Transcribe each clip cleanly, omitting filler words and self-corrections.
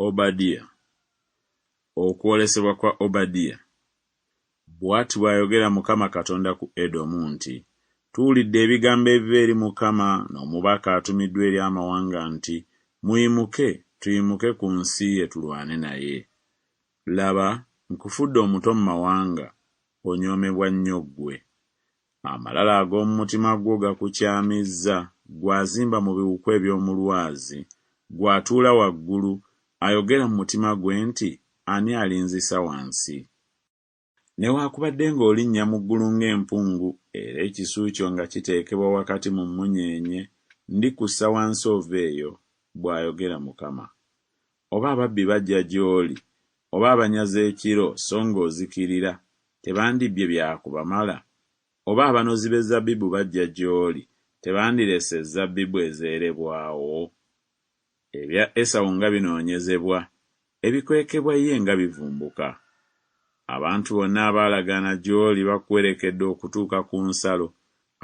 Obadiya. Okwolesebwa kwa Obadiya. Bw'ati bw'ayogera Mukama Katonda ku Edomu nti, tuwulidde ebigambo ebiva eri Mukama n'omubaka atumiddwa eri amawanga nti, muyimuke, tuyimuke ku nsi ye tulwane naye. Laba, nkufudde omuto mu mawanga, onyoomebwa nnyo ggwe. Amalala ag'omu mutima gwo gakukyamizza, gw'azimba mu biwuku eby'omu lwazi, gw'atuula waggulu, ayogera mu mutima gwe nti, ani alinzisa wansi? Newaakubadde ng'olinnya mu ggulu ng'empungu, era ekisu kyo nga kiteekebwa wakati mu mmunyeenye, ndikussa wansi oveeyo, bw'ayogera Mukama. Oba ababbi bajja gy'oli, oba abanyazi ekiro so ng'ozikirira, tebandibbye byakubamala? Oba abanozi b'ezabbibu bajja gy'oli, tebandirese ezabbibu ezeerebwawo? Ebya Esawu nga binoonyezebwa, ebikwekebwa ye nga bivumbuka. Abantu bonna abaalagaana gy'oli bakuwerekedde okutuuka ku nsalo.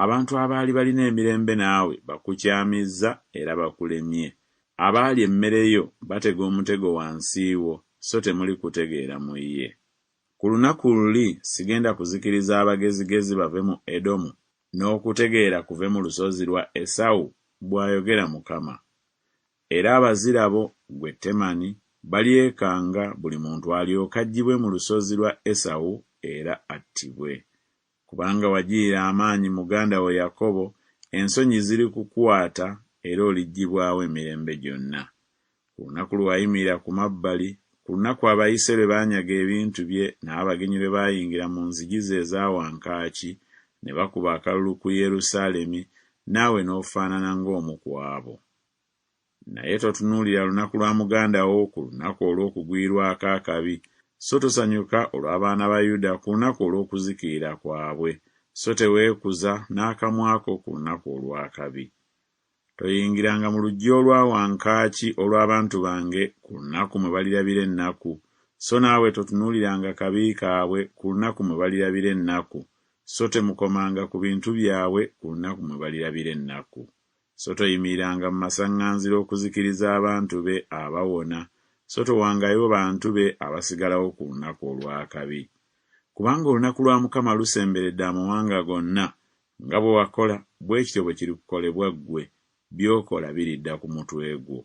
Abantu abaali balina emirembe naawe bakukyamizza era bakulemye. Abaali emmere yo batega omutego wansi wo, so temuli kutegeera mu ye. Ku lunaku luli sigenda kuzikiriza abagezigezi bave mu Edomu, n'okutegeera kuve mu lusozi lwa Esawu, bw'ayogera Mukama. Era abazirabo, ggwe Temani, balyekanga buli muntu alyoka aggyibwe mu lusozi lwa Esawu era attibwe. Kubanga wagirira amaanyi muganda wo Yakobo, ensonyi ziri kukwata era oliggyibwawo emirembe gyonna. Ku lunaku lwe wayimirira ku mabbali, ku lunaku abayise lwe baanyaga ebintu bye n'abagenyi lwe baayingira mu nzigi ze eza wankaaki ne bakuba akalulu ku Yerusaalemi, naawe n'ofaanana ng'omu ku abo. Naye totunuulira lunaku lwa muganda wo ku lunaku olw'okugwirwako akabi, so tosanyuka olw'abaana ba Yuda ku lunaku olw'okuzikirira kwabwe, so teweekuza n'akamwako ku lunaku olw'akabi. Toyingiranga mu luggi olwa wankaaki olw'abantu bange ku lunaku mwe balirabira ennaku, so naawe totunuuliranga kabi kaabwe ku lunaku mwe balirabira ennaku, so temukomanga ku bintu byabwe ku lunaku mwe balirabira ennaku. So toyimiriranga mu masaŋŋanziro okuzikiriza abantu be abawona, so towangayo bantu be abasigalawo ku lunaku olw'akabi. Kubanga olunaku lwa Mukama lusemberedde amawanga gonna, nga bwe wakola bwe kityo bwe kirikukolebwa ggwe, by'okola biridda ku mutwe gwo.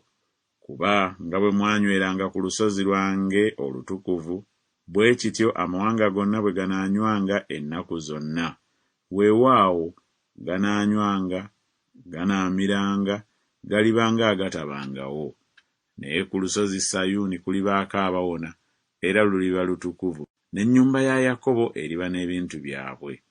Kuba nga bwe mwanyweranga ku lusozi lwange olutukuvu, bwe kityo amawanga gonna bwe ganaanywanga ennaku zonna. Weewaawo ganaanywanga, ganaamiranga, galibanga agatabangawo. Naye ku lusozi Sayuuni kulibaako abawona, era luliba lutukuvu, n'ennyumba ya Yakobo eriba n'ebintu byabwe.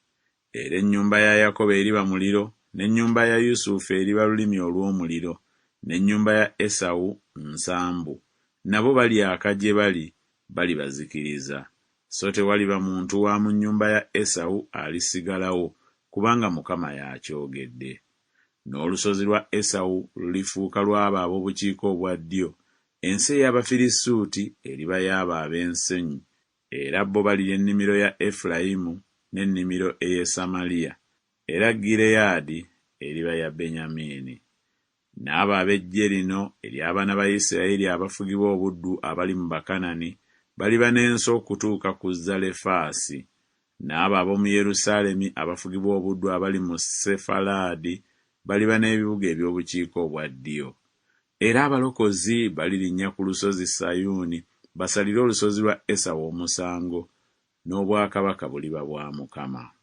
Era ennyumba ya Yakobo eriba muliro, n'ennyumba ya Yusufu eriba lulimi olw'omuliro, n'ennyumba ya Esawu nsambu. Nabo balyaka gye bali, balibazikiriza. So tewaliba muntu wa mu nnyumba ya Esawu alisigalawo, kubanga Mukama y'akyogedde. N'olusozi lwa Esawu lulifuuka lw'abo ab'obukiika obwa ddyo. Ensi ey'Abafirisuuti eriba y'abo ab'ensonyi, era bo balirya ennimiro ya Efulayimu n'ennimiro ey'e Samaliya, era Gireyaadi eriba ya Benyamini. N'abo ab'eggye lino ery'abaana ba Isirayiri abafugibwa obuddu abali mu Bakanani baliba n'ensi okutuuka ku Zalefaasi. N'abo ab'omu Yerusaalemi abafugibwa obuddu abali mu Sefalaadi baliba n'ebibuga eby'obukiika obwa ddyo. Era abalokozi balirinnya ku lusozi Sayuuni, basalire olusozi lwa Esawu omusango, n'obwakabaka buliba bwa Mukama.